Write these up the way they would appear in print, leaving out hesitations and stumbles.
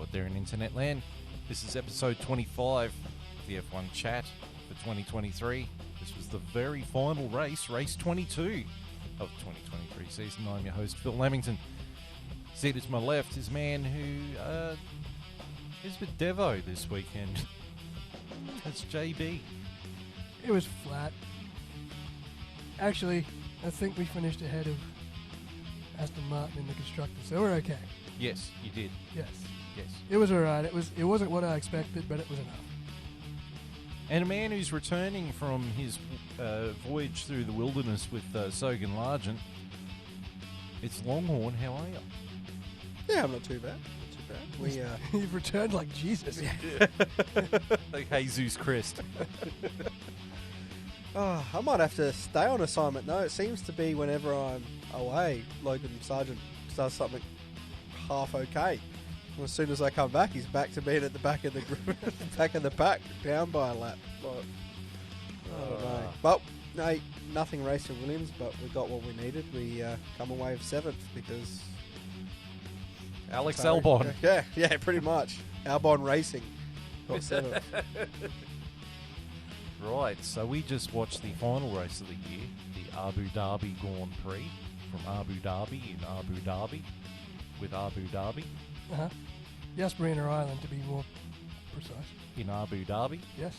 out there in internet land. This is episode 25 of the F1 Chat for 2023. This was the very final race, race 22 of the 2023 season. I'm your host, Phil Lamington. Seated to my left is a man who is with Devo this weekend. That's JB. It was flat. Actually, I think we finished ahead of Aston Martin in the constructors, so we're okay. Yes, you did. Yes. Yes. It was alright. It wasn't what I expected, but it was enough. And a man who's returning from his voyage through the wilderness with Sogan Largent. It's Longhorn. How are you? Yeah, I'm not too bad. Not too bad. You've returned like Jesus. Like Jesus Christ. Oh, I might have to stay on assignment. No, it seems to be whenever I'm away, Logan Sargent does something half okay. And as soon as I come back, he's back to being at the back of the back of the pack, down by a lap. Like, I don't know. But no, nothing racing Williams, but we got what we needed. We come away with 7th because Alex Albon. Yeah, pretty much. Albon Racing got 7th. Right, so we just watched the final race of the year, the Abu Dhabi Grand Prix, from Abu Dhabi in Abu Dhabi, with Abu Dhabi. Uh-huh. Yasmarina Island, to be more precise. In Abu Dhabi. Yes.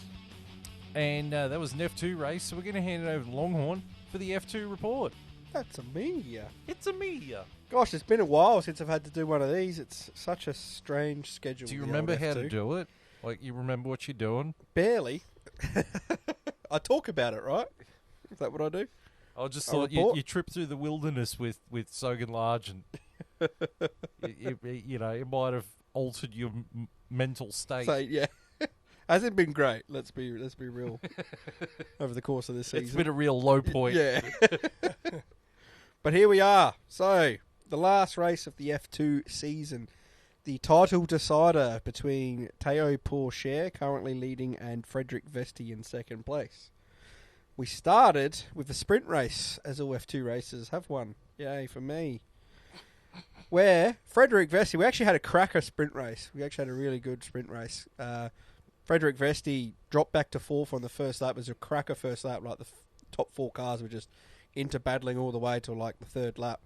And that was an F2 race, so we're going to hand it over to Longhorn for the F2 report. That's a me. It's a me. Gosh, it's been a while since I've had to do one of these. It's such a strange schedule. Do you remember how to do it? Like, you remember what you're doing? Barely. I talk about it, right? Is that what I do? I just thought you tripped through the wilderness with Sogan Large, and it might have altered your mental state. So yeah, hasn't been great. Let's be real. Over the course of this season, it's been a real low point. Yeah. But here we are. So the last race of the F2 season. The title decider between Théo Pourchaire, currently leading, and Frederick Vesti in second place. We started with a sprint race, as all F2 races have one. Yay for me. Where Frederick Vesti, we actually had a cracker sprint race. We actually had a really good sprint race. Frederick Vesti dropped back to 4th on the first lap. It was a cracker first lap. Like the top 4 cars were just into battling all the way till like the 3rd lap,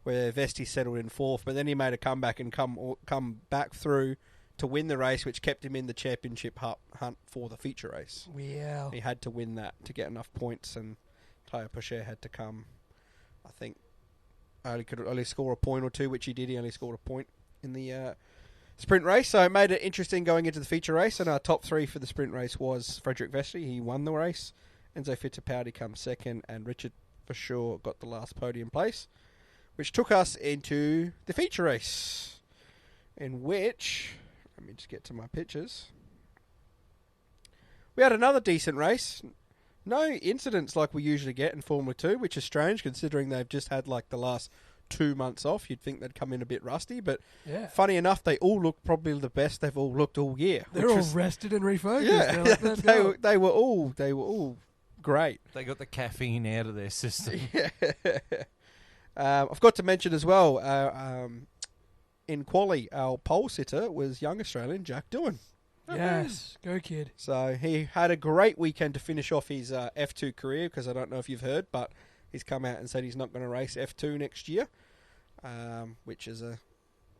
where Vesti settled in 4th, but then he made a comeback and come back through to win the race, which kept him in the championship hunt for the feature race. Wow. He had to win that to get enough points, and Théo Pourchaire had to come, I think, could only score a point or two, which he did. He only scored a point in the sprint race, so it made it interesting going into the feature race, and our top 3 for the sprint race was Frederick Vesti. He won the race. Enzo Fittipaldi comes second, and Richard for sure got the last podium place, which took us into the feature race, in which, let me just get to my pictures. We had another decent race. No incidents like we usually get in Formula 2, which is strange considering they've just had like the last 2 months off. You'd think they'd come in a bit rusty, but funny enough, they all look probably the best they've all looked all year. They're all rested and refocused. Yeah, they were all great. They got the caffeine out of their system. Yeah. I've got to mention as well, in quali, our pole sitter was young Australian Jack Doohan. Yes, go kid. So he had a great weekend to finish off his F2 career, because I don't know if you've heard, but he's come out and said he's not going to race F2 next year, which is a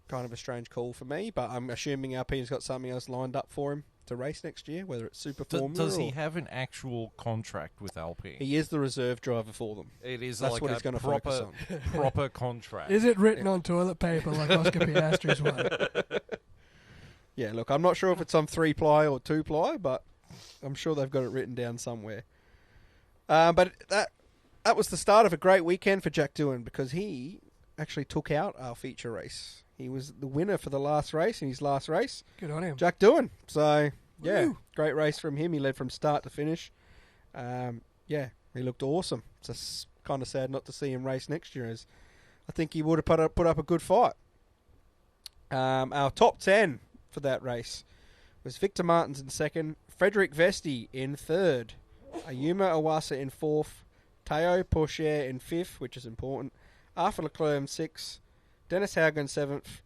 kind of a strange call for me, but I'm assuming Alpine's got something else lined up for him to race next year, whether it's Super Formula. Does he have an actual contract with Alpine? He is the reserve driver for them. It is. That's like what he's going to focus on. Proper contract. Is it written on toilet paper like Oscar Piastri's one? Yeah, look, I'm not sure if it's on 3-ply or 2-ply, but I'm sure they've got it written down somewhere. But that was the start of a great weekend for Jack Doohan, because he actually took out our feature race. He was the winner for the last race, in his last race. Good on him. Jack Doohan. So, yeah, Woo. Great race from him. He led from start to finish. He looked awesome. It's just kind of sad not to see him race next year, as I think he would have put up a good fight. Our top 10 for that race was Victor Martins in second, Frederick Vesti in third, Ayuma Iwasa in fourth, Théo Pourchaire in fifth, which is important, Arthur Leclerc in sixth, Dennis Hauger in seventh,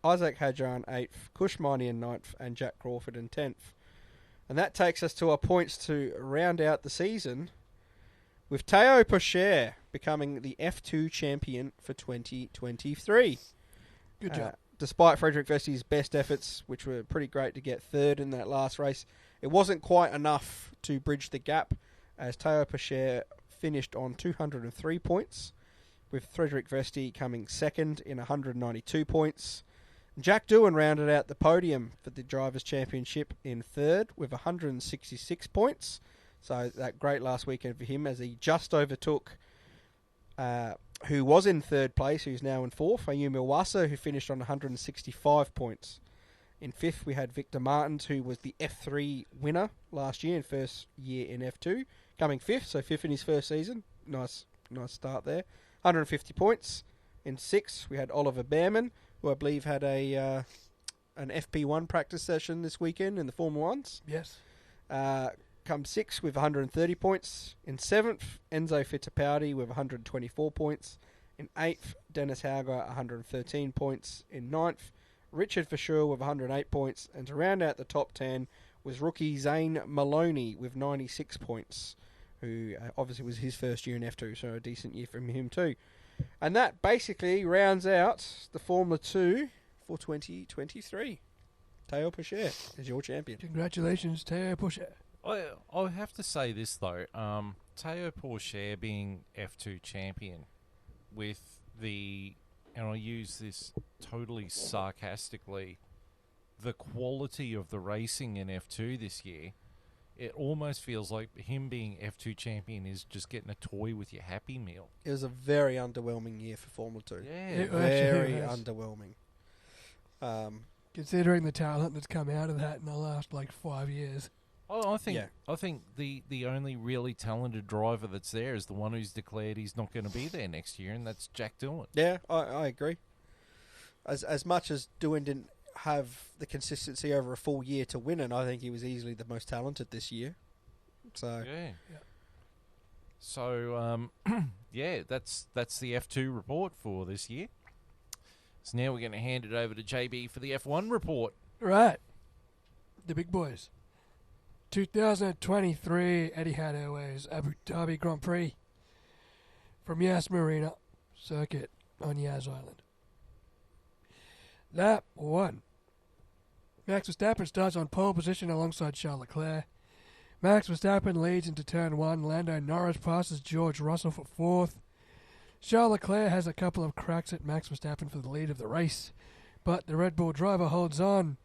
Isaac Hadjar in 8th, Kush Miney in 9th, and Jack Crawford in 10th. And that takes us to our points to round out the season, with Teo Pocher becoming the F2 champion for 2023. Good job. Despite Frederick Vestey's best efforts, which were pretty great to get third in that last race, it wasn't quite enough to bridge the gap, as Teo Pocher finished on 203 points, with Frederick Vestey coming second in 192 points. Jack Doohan rounded out the podium for the Drivers' Championship in third with 166 points. So that great last weekend for him, as he just overtook who was in third place, who's now in fourth, Ayumi Iwasa, who finished on 165 points. In fifth, we had Victor Martins, who was the F3 winner last year, in first year in F2, coming fifth, so fifth in his first season. Nice start there. 150 points. In sixth, we had Oliver Behrman, who I believe had an FP1 practice session this weekend in the Formula Ones. Yes. Comes sixth with 130 points. In seventh, Enzo Fittipaldi with 124 points. In eighth, Dennis Hauger, 113 points. In ninth, Richard Verschure with 108 points. And to round out the top 10 was rookie Zane Maloney with 96 points, who obviously was his first year in F2, so a decent year from him too. And that basically rounds out the Formula 2 for 2023. Teo Pocher is your champion. Congratulations, Teo Pocher. I have to say this though, Teo Pocher being F2 champion with and I use this totally sarcastically, the quality of the racing in F2 this year, it almost feels like him being F2 champion is just getting a toy with your Happy Meal. It was a very underwhelming year for Formula 2. Yeah, very underwhelming. Considering the talent that's come out of that in the last 5 years. Oh, I think the only really talented driver that's there is the one who's declared he's not going to be there next year, and that's Jack Doohan. Yeah, I agree. As much as Doohan didn't have the consistency over a full year to win it, I think he was easily the most talented this year. So yeah. So yeah, that's the F2 report for this year. So now we're going to hand it over to JB for the F1 report. Right. The big boys. 2023 Etihad Airways Abu Dhabi Grand Prix from Yas Marina Circuit on Yas Island. Lap 1. Max Verstappen starts on pole position alongside Charles Leclerc. Max Verstappen leads into turn 1. Lando Norris passes George Russell for 4th. Charles Leclerc has a couple of cracks at Max Verstappen for the lead of the race, but the Red Bull driver holds on.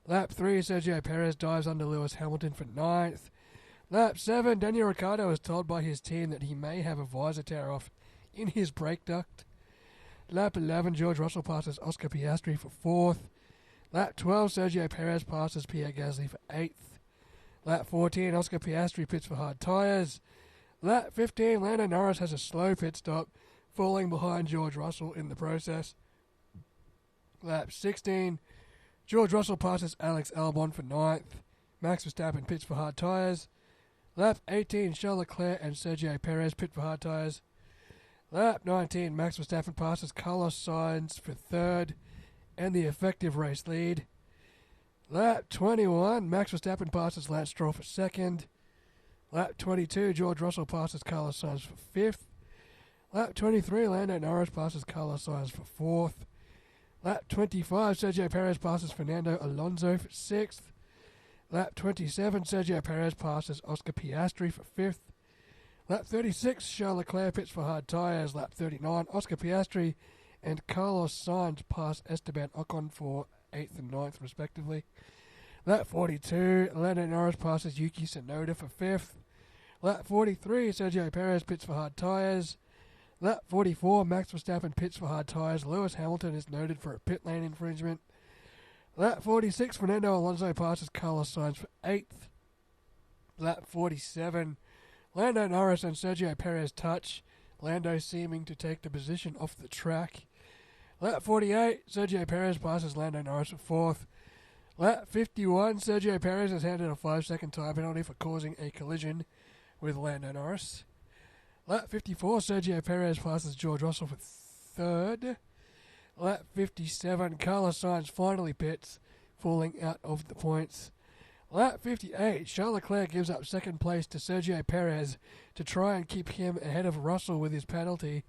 Lap 3, Sergio Perez dives under Lewis Hamilton for 9th. Lap 7, Daniel Ricciardo is told by his team that he may have a visor tear off in his brake duct. Lap 11, George Russell passes Oscar Piastri for 4th. Lap 12, Sergio Perez passes Pierre Gasly for 8th. Lap 14, Oscar Piastri pits for hard tyres. Lap 15, Lando Norris has a slow pit stop, falling behind George Russell in the process. Lap 16, George Russell passes Alex Albon for 9th. Max Verstappen pits for hard tyres. Lap 18, Charles Leclerc and Sergio Perez pit for hard tyres. Lap 19, Max Verstappen passes Carlos Sainz for 3rd and the effective race lead. Lap 21, Max Verstappen passes Lance Stroll for 2nd. Lap 22, George Russell passes Carlos Sainz for 5th. Lap 23, Lando Norris passes Carlos Sainz for 4th. Lap 25, Sergio Perez passes Fernando Alonso for 6th. Lap 27, Sergio Perez passes Oscar Piastri for 5th. Lap 36, Charles Leclerc pits for hard tyres. Lap 39, Oscar Piastri and Carlos Sainz pass Esteban Ocon for 8th and 9th respectively. Lap 42, Lando Norris passes Yuki Tsunoda for 5th. Lap 43, Sergio Perez pits for hard tyres. Lap 44, Max Verstappen pits for hard tyres. Lewis Hamilton is noted for a pit lane infringement. Lap 46, Fernando Alonso passes Carlos Sainz for 8th. Lap 47, Lando Norris and Sergio Perez touch, Lando seeming to take the position off the track. Lap 48, Sergio Perez passes Lando Norris for 4th. Lap 51, Sergio Perez is handed a 5-second time penalty for causing a collision with Lando Norris. Lap 54, Sergio Perez passes George Russell for 3rd. Lap 57, Carlos Sainz finally pits, falling out of the points. Lap 58, Charles Leclerc gives up second place to Sergio Perez to try and keep him ahead of Russell with his penalty,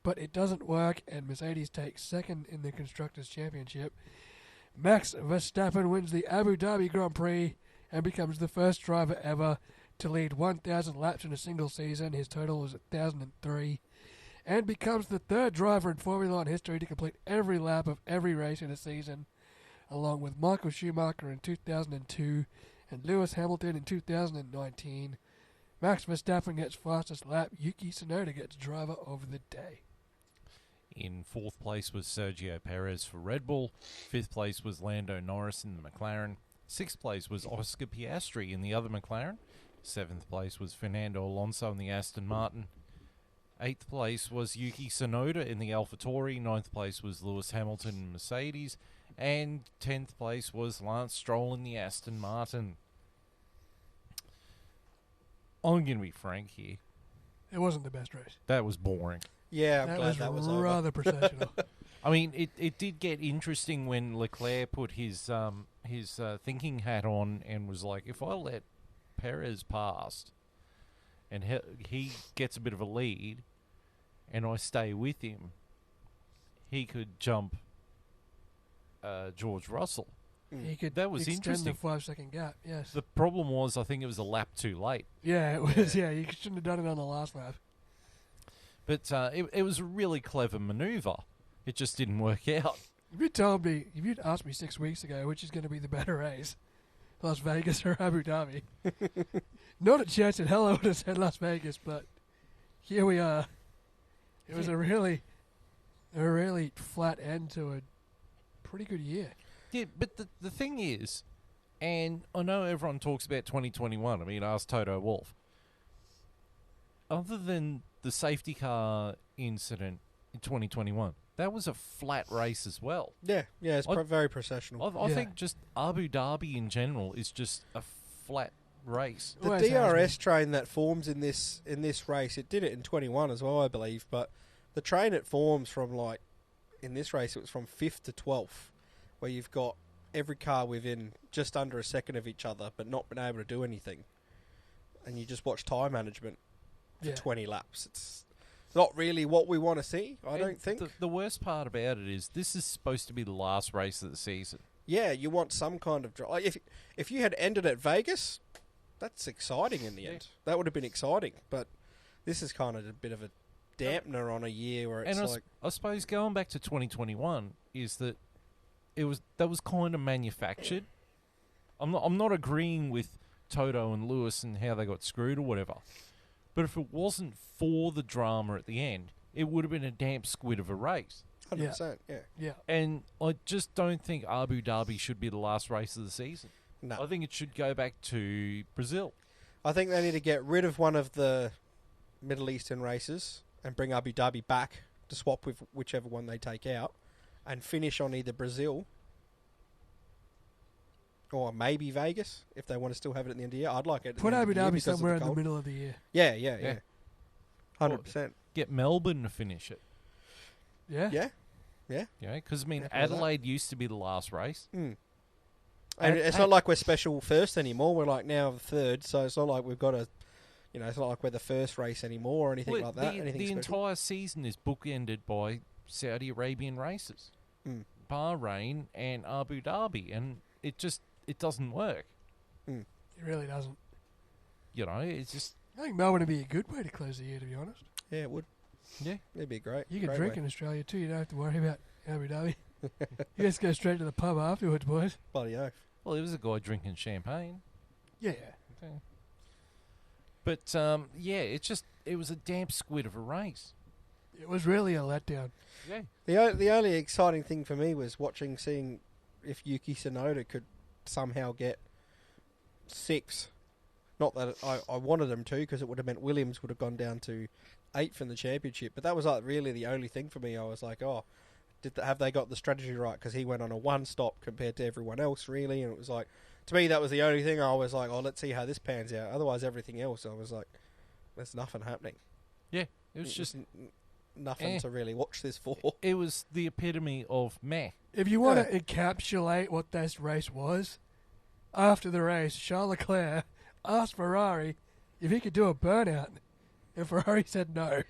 but it doesn't work and Mercedes takes second in the Constructors' Championship. Max Verstappen wins the Abu Dhabi Grand Prix and becomes the first driver ever to lead 1,000 laps in a single season. His total was 1,003. And becomes the third driver in Formula One history to complete every lap of every race in a season, along with Michael Schumacher in 2002 and Lewis Hamilton in 2019. Max Verstappen gets fastest lap. Yuki Tsunoda gets driver of the day. In fourth place was Sergio Perez for Red Bull. Fifth place was Lando Norris in the McLaren. Sixth place was Oscar Piastri in the other McLaren. Seventh place was Fernando Alonso in the Aston Martin. Eighth place was Yuki Tsunoda in the AlphaTauri. Ninth place was Lewis Hamilton in Mercedes. And 10th place was Lance Stroll in the Aston Martin. I'm going to be frank here. It wasn't the best race. That was boring. Yeah, I'm that glad was that was rather processional. I mean, it did get interesting when Leclerc put his thinking hat on and was like, if I let Perez pass and he gets a bit of a lead and I stay with him, he could jump George Russell. He could That was extend interesting. the 5-second gap, yes. The problem was, I think it was a lap too late. Yeah, it was. Yeah, you shouldn't have done it on the last lap. But it was a really clever manoeuvre. It just didn't work out. If you'd asked me 6 weeks ago which is going to be the better race, Las Vegas or Abu Dhabi, not a chance in hell I would have said Las Vegas, but here we are. It was a really flat end to a pretty good year. Yeah, but the thing is, and I know everyone talks about 2021. I mean, ask Toto Wolff. Other than the safety car incident in 2021, that was a flat race as well. Yeah, it's very processional. I think just Abu Dhabi in general is just a flat race. The DRS train that forms in this race, it did it in 21 as well, I believe, but the train it forms from, like, in this race, it was from 5th to 12th, where you've got every car within just under a second of each other, but not been able to do anything. And you just watch time management for 20 laps. It's not really what we want to see, I don't think. The worst part about it is this is supposed to be the last race of the season. Yeah, you want some kind of... Like if you had ended at Vegas, that's exciting in the end. That would have been exciting, but this is kind of a bit of a dampener on a year where it's like... I suppose going back to 2021 is that that was kind of manufactured. I'm not agreeing with Toto and Lewis and how they got screwed or whatever. But if it wasn't for the drama at the end, it would have been a damp squid of a race. 100%, yeah. And I just don't think Abu Dhabi should be the last race of the season. No. I think it should go back to Brazil. I think they need to get rid of one of the Middle Eastern races and bring Abu Dhabi back to swap with whichever one they take out and finish on either Brazil or maybe Vegas if they want to still have it at the end of the year. I'd like it. Put Abu Dhabi somewhere in the middle of the year. Yeah. 100%. Get Melbourne to finish it. Yeah. Yeah. Yeah, because, I mean, Happy with that. Adelaide used to be the last race. And it's not like we're special first anymore. We're like now third, so it's not like we've got a... You know, it's not like we're the first race anymore or anything like that. The entire season is bookended by Saudi Arabian races. Bahrain and Abu Dhabi, and it doesn't work. It really doesn't. You know, it's just... I think Melbourne would be a good way to close the year, to be honest. Yeah, it would. Yeah. It'd be great. You can Great drink way. in Australia too. You don't have to worry about Abu Dhabi. You just go straight to the pub afterwards, boys. Bloody oath. Well, there was a guy drinking champagne. Yeah. Okay. But, it was a damp squid of a race. It was really a letdown. Yeah. The only exciting thing for me was seeing if Yuki Tsunoda could somehow get 6. Not that I wanted him to, because it would have meant Williams would have gone down to 8th in the championship. But that was like really the only thing for me. I was like, have they got the strategy right? Because he went on a 1-stop compared to everyone else, really. And it was like, to me, that was the only thing I was like, let's see how this pans out. Otherwise, everything else, I was like, there's nothing happening. Yeah. It was just... nothing to really watch this for. It was the epitome of meh. If you want to encapsulate what this race was, after the race, Charles Leclerc asked Ferrari if he could do a burnout, and Ferrari said no.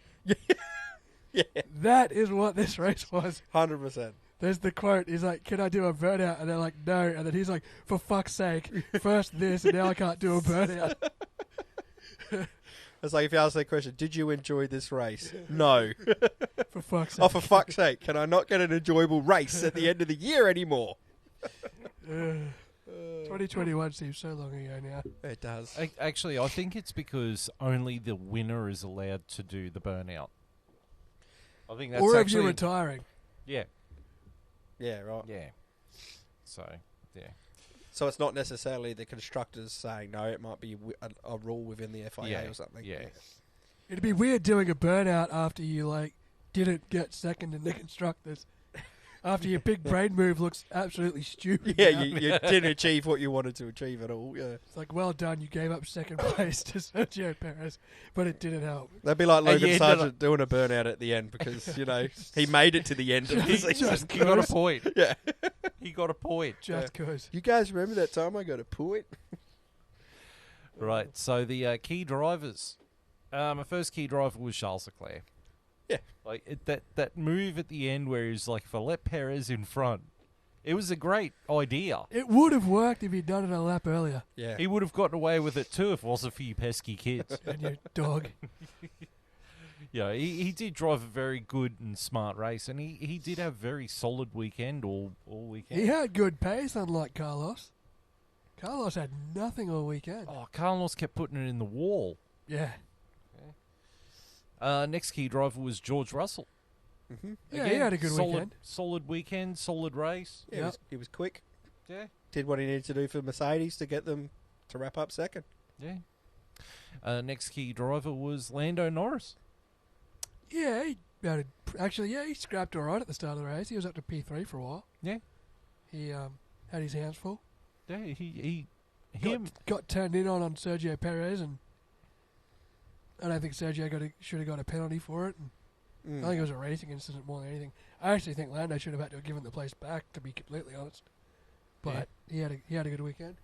Yeah, That is what this race was. 100%. There's the quote. He's like, "Can I do a burnout?" And they're like, "No." And then he's like, "For fuck's sake, first this, and now I can't do a burnout." It's like if you ask that question, did you enjoy this race? No. For fuck's sake. Oh, for fuck's sake, can I not get an enjoyable race at the end of the year anymore? 2021 seems so long ago now. It does. Actually, I think it's because only the winner is allowed to do the burnout. I think that's Or if actually you're retiring. yeah, Yeah, right. yeah. So yeah, So it's not necessarily the constructors saying no, it might be a rule within the FIA Yeah, or something. yeah. It'd be weird doing a burnout after you didn't get second in the constructors. After your big brain move looks absolutely stupid. Yeah, now. you didn't achieve what you wanted to achieve at all. Yeah, It's like, well done, you gave up second place to Sergio Perez, but it didn't help. that'd be like And Logan you ended Sargent doing a burnout at the end because he made it to the end of the season. he got a point. Yeah, He got a point. Just cause. you guys remember that time I got a point? Right. So the key drivers. My first key driver was Charles Leclerc. Yeah. That move at the end where he's like, if I let Perez in front, it was a great idea. It would have worked if he'd done it a lap earlier. Yeah, He would have gotten away with it too if it wasn't for you pesky kids. And your dog. Yeah, he did drive a very good and smart race, and he did have a very solid weekend all weekend. He had good pace, unlike Carlos. Carlos had nothing all weekend. Oh, Carlos kept putting it in the wall. Yeah. Next key driver was George Russell. mm-hmm. Yeah, he had a good solid, weekend. Solid weekend, solid race. Yeah, he was quick. Yeah, Did what he needed to do for Mercedes to get them to wrap up second. yeah. Next key driver was Lando Norris. Yeah, he scrapped all right at the start of the race. He was up to P3 for a while. Yeah, He had his hands full. yeah. Him. Got turned in on Sergio Perez, and I don't think Sergio should have got a penalty for it. And I think it was a racing incident more than anything. I actually think Lando should have had to have given the place back, to be completely honest. But he had a good weekend.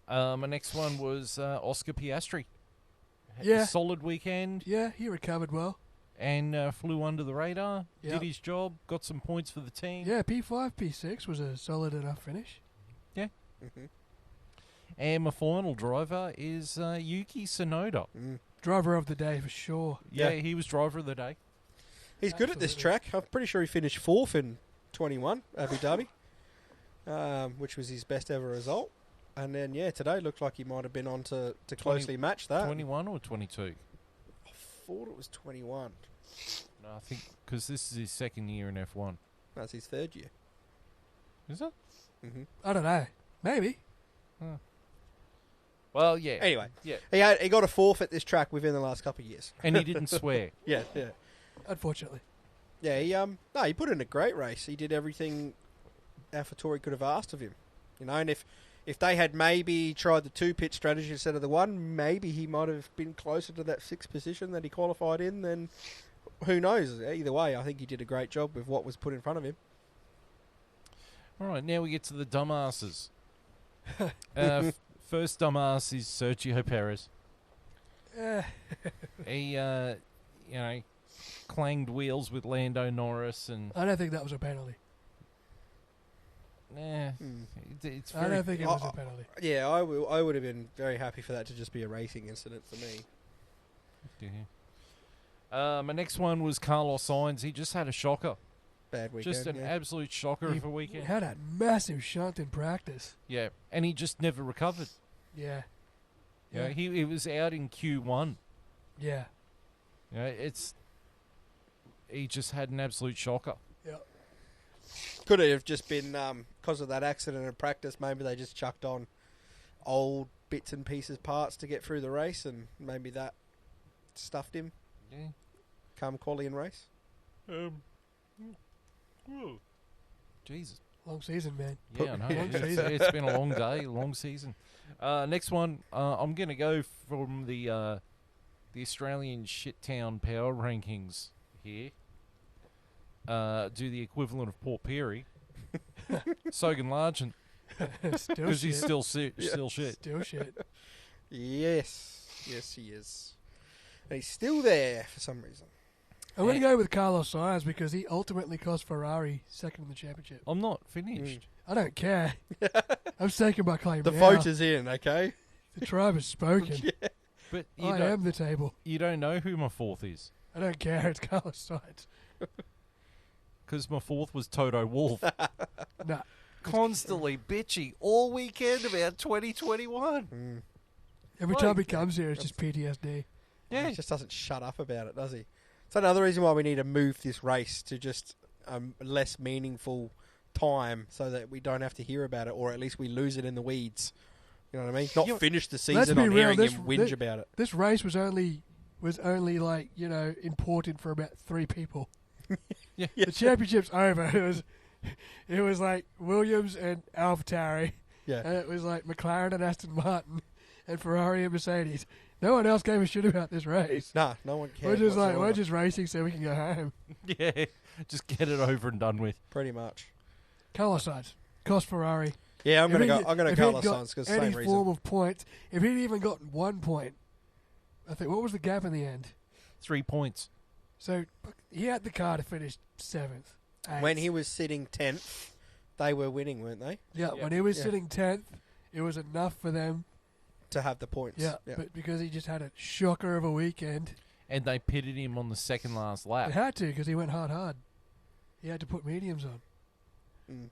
My next one was Oscar Piastri. Had a Yeah. solid weekend Yeah, he recovered well. and flew under the radar. Yep. Did his job. Got some points for the team. Yeah, P5, P6 was a solid enough finish. Mm-hmm. And my final driver is Yuki Tsunoda. Driver of the day for sure. Yeah, Yeah. he was driver of the day. He's good at this Absolutely. track. I'm pretty sure he finished fourth in 21 Abu Dhabi, which was his best ever result. And then, today looked like he might have been on to closely match that. 21 or 22? I thought it was 21. No, I think because this is his second year in F1. That's his third year. Is it? Mm-hmm. I don't know. Maybe. Well, yeah. Anyway, Yeah. he got a fourth at this track within the last couple of years. And he didn't swear. Yeah. Unfortunately. Yeah, he put in a great race. He did everything AlphaTauri could have asked of him. And if they had maybe tried the two-pit strategy instead of the one, maybe he might have been closer to that sixth position that he qualified in. Then who knows? Either way, I think he did a great job with what was put in front of him. All right, now we get to the dumbasses. First dumbass is Sergio Perez. He, clanged wheels with Lando Norris and... I don't think that was a penalty. It's I very... don't think it was a penalty. Yeah, I would have been very happy for that to just be a racing incident for me. Yeah. My next one was Carlos Sainz. He just had a shocker. Bad weekend. Just an absolute shocker He of a weekend. had a massive shunt in practice. Yeah, and he just never recovered. Yeah. Yeah, he was out in Q1. Yeah. Yeah, he just had an absolute shocker. Yeah. Could it have just been because of that accident in practice? Maybe they just chucked on old bits and pieces, parts to get through the race, and maybe that stuffed him. Yeah. Come quali and race. Jesus. Long season, man. Yeah, I know. Long season. It's been a long day, long season. Next one, I'm going to go from the Australian shit town power rankings here do the equivalent of Port Pirie. Sogan Largent, Still because he's shit. still still shit. Still shit. Yes, he is. And he's still there for some reason. I'm going to go with Carlos Sainz because he ultimately cost Ferrari second in the championship. I'm not finished. I don't care. I'm taking my claim The now. vote is in, okay? The tribe has spoken. But I am the table. you don't know who my fourth is. I don't care. It's Carlos Sainz. Because my fourth was Toto Wolff. Nah. Constantly bitchy all weekend about 2021. Every Like- time he comes here, it's just PTSD. Yeah. He just doesn't shut up about it, does he? It's another reason why we need to move this race to just less meaningful time so that we don't have to hear about it, or at least we lose it in the weeds. You know what I mean? Not finish the let's season be on real, hearing this- him whinge about it. This race was only like, important for about 3 people. Yeah. The championship's over. It was like Williams and AlphaTauri, Yeah. and it was like McLaren and Aston Martin, and Ferrari and Mercedes. No one else gave a shit about this race. Nah, no one cares. We're just like, whatsoever. we're just racing so we can go home. Yeah. Just get it over and done with. Pretty much. Carlos Sainz cost Ferrari. Yeah, I'm If gonna he- go. I'm gonna if Carlos he'd got Sainz because any same reason. form of points, if he'd even gotten 1 point, I think what was the gap in the end? 3 points. So he had the car to finish 7th. 8th. When he was sitting 10th, they were winning, weren't they? Yeah, Yeah. when he was Yeah. sitting 10th, it was enough for them. To have the points. Yeah, but because he just had a shocker of a weekend, And they pitted him on the second last lap. it had to because he went hard. He had to put mediums on. Mm.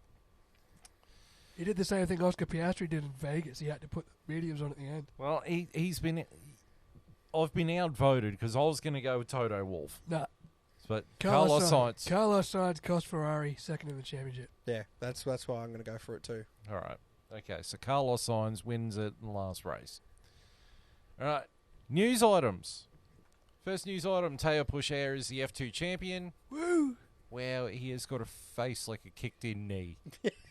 He did the same thing Oscar Piastri did in Vegas. He had to put mediums on at the end. Well, he's been... I've been outvoted because I was going to go with Toto Wolff. Nah, But Carlos Sainz. Sainz. Carlos Sainz cost Ferrari second in the championship. Yeah, that's why I'm gonna go for it too. All right. Okay, so Carlos Sainz wins it in the last race. All right. News items. First news item, Teo Pourchaire is the F2 champion. Woo! Wow, he has got a face like a kicked-in knee.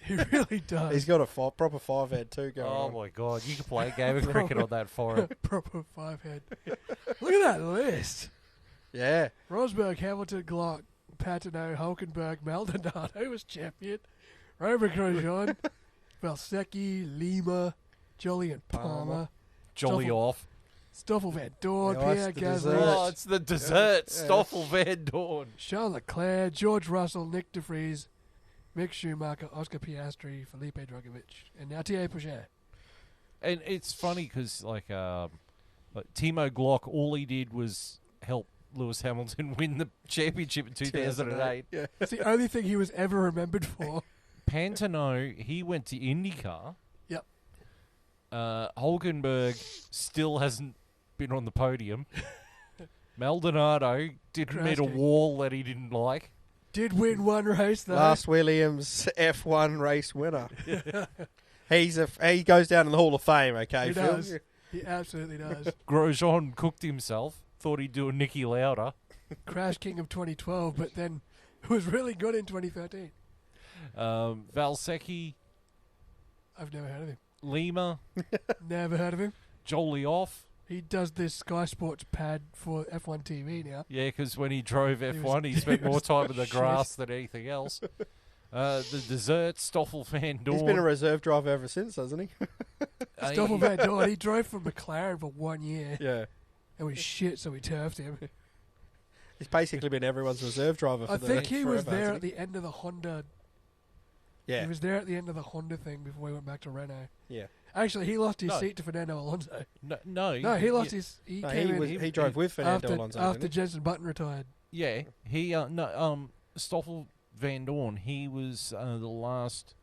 He really does. He's got a proper 5-head too going Oh, on. my God. You could play a game of cricket on that forehead. Proper 5-head. Look at that list. Yeah. Rosberg, Hamilton, Glock, Paterno, Hulkenberg, Maldonado was champion. Rover Grosjean, Valsecchi, Lima, Jolly and Palmer, Jolly Stoffel- off. Stoffel Van Dorn, Yeah, Pierre that's the Gasly, dessert. Oh, it's the dessert. Yeah. Stoffel Van Dorn. Charles Leclerc, George Russell, Nick De Vries, Mick Schumacher, Oscar Piastri, Felipe Drugovich, and now Teo Pourchaire. And it's funny because, like Timo Glock, all he did was help Lewis Hamilton win the championship in 2008. Yeah. That's the only thing he was ever remembered for. Pantano, he went to IndyCar. Yep. Hulkenberg still hasn't been on the podium. Maldonado didn't meet a Crashing. wall that he didn't like. Did win one race though. Last Williams F1 race winner. He goes down in the Hall of Fame, okay, He Phil? does. He absolutely does. Grosjean cooked himself. Thought he'd do a Nicky Lauda. Crash King of 2012, but then was really good in 2013. Valsecchi, I've never heard of him. Lima, Never heard of him. Jolly off. He does this Sky Sports pad for F1 TV now. Yeah, because when he drove was- F1, he spent he more was time in the shit. grass than anything else. The dessert, Stoffel Van Dorn. He's been a reserve driver ever since, hasn't he? Stoffel Van Dorn, he drove for McLaren for 1 year Yeah. and was shit, so we turfed him. He's basically been everyone's reserve driver for I the think he was forever, there hasn't at the end of the Honda. Yeah. He was there at the end of the Honda thing before he went back to Renault. Yeah. Actually, he lost his No. seat to Fernando Alonso. No, No, he lost his. He No, came he in drove with Fernando after Alonso, after didn't Jensen Button retired. Yeah, Stoffel Van Dorn. He was the last.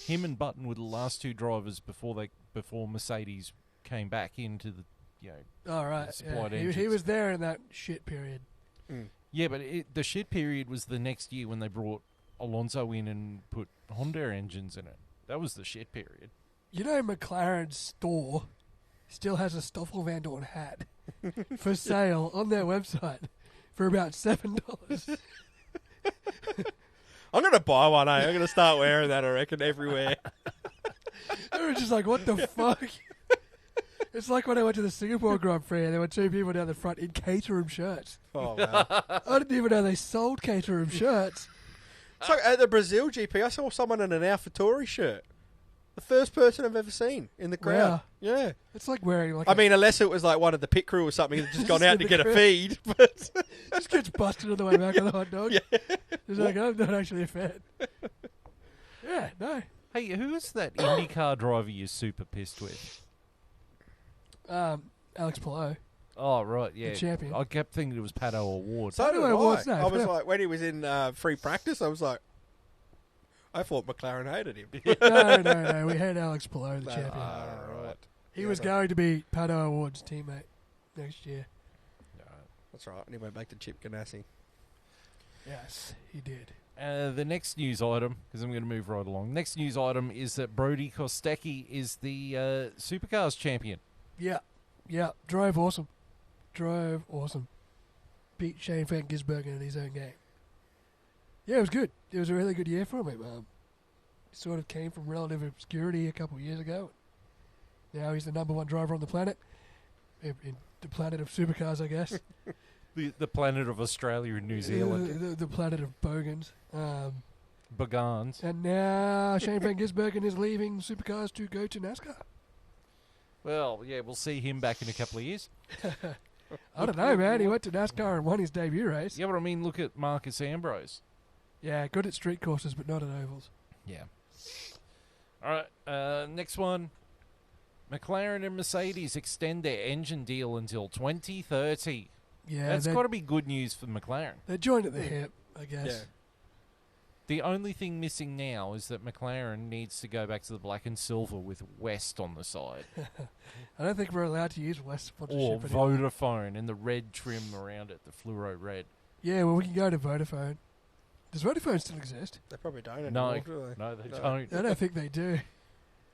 Him and Button were the last two drivers before Mercedes came back into the All right, Supplied yeah. He engines. was there in that shit period. he? Mm. Yeah, but the shit period was the next year when they brought Alonso in and put Honda engines in it. That was the shit period. You know, McLaren's store still has a Stoffel Van Dorn hat for sale on their website for about $7. I'm going to buy one, eh? I'm going to start wearing that, I reckon, everywhere. They were just like, what the fuck? It's like when I went to the Singapore Grand Prix and there were two people down the front in Caterham shirts. Oh, wow. I didn't even know they sold Caterham shirts. So at the Brazil GP, I saw someone in an AlphaTauri shirt. The first person I've ever seen in the crowd. Wow. Yeah. It's like wearing like I mean, unless it was like one of the pit crew or something that's just gone Just out in to the get a crowd. feed. But just gets busted on the way back on the hot dog. Yeah. It's like, I'm not actually a fan. Yeah, no. Hey, who is that IndyCar driver you're super pissed with? Alex Palou. Oh, right, yeah. champion. I kept thinking it was Pato Award. so do did I was, no, I was no. like, when he was in free practice, I was like, I thought McLaren hated him. No. We had Alex Palou, the champion. Right. He was going to be Pato Award's teammate next year. That's right. And he went back to Chip Ganassi. Yes, he did. The next news item, because I'm going to move right along. Next news item is that Brody Kostecki is the Supercars champion. Yeah. Drove awesome. Beat Shane Van Gisbergen in his own game. Yeah, it was good. It was a really good year for him. He sort of came from relative obscurity a couple of years ago. Now he's the number one driver on the planet. In the planet of supercars, I guess. The planet of Australia and New Zealand. The planet of bogans. Bagans. And now Shane Van Gisbergen is leaving supercars to go to NASCAR. Well, yeah, we'll see him back in a couple of years. I don't know, man. He went to NASCAR and won his debut race. Yeah, but I mean, look at Marcus Ambrose. Yeah, good at street courses, but not at ovals. Yeah. All right, next one. McLaren and Mercedes extend their engine deal until 2030. Yeah, That's got to be good news for McLaren. They're joined at the hip, I guess. Yeah. The only thing missing now is that McLaren needs to go back to the black and silver with West on the side. I don't think we're allowed to use West sponsorship Or anymore. Vodafone and the red trim around it, the fluoro red. Yeah, well, we can go to Vodafone. Does Vodafone still exist? They probably don't No, anymore, do they? no, they No. don't. I don't think they do.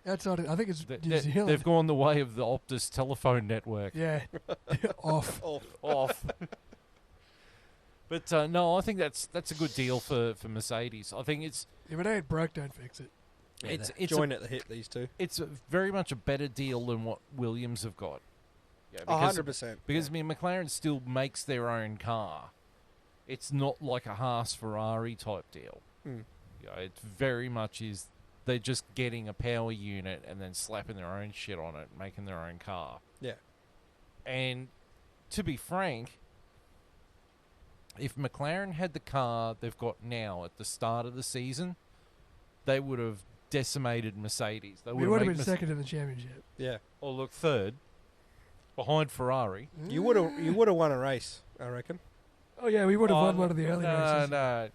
Outside, I think it's New Zealand. They've gone the way of the Optus telephone network. Yeah, off. Off. But no, I think that's a good deal for Mercedes. I think it's If it ain't broke, don't fix it. it's Join at the hip, these two. it's very much a better deal than what Williams have got. Yeah, 100%. Because I mean, McLaren still makes their own car. It's not like a Haas Ferrari type deal. Mm. You know, it very much is they're just getting a power unit and then slapping their own shit on it, making their own car. Yeah. And to be frank, if McLaren had the car they've got now at the start of the season, they would have decimated Mercedes. They We would have been made second in the championship. Yeah. or look third behind Ferrari. You would have won a race, I reckon. Oh yeah, we would have won one of the early races. No,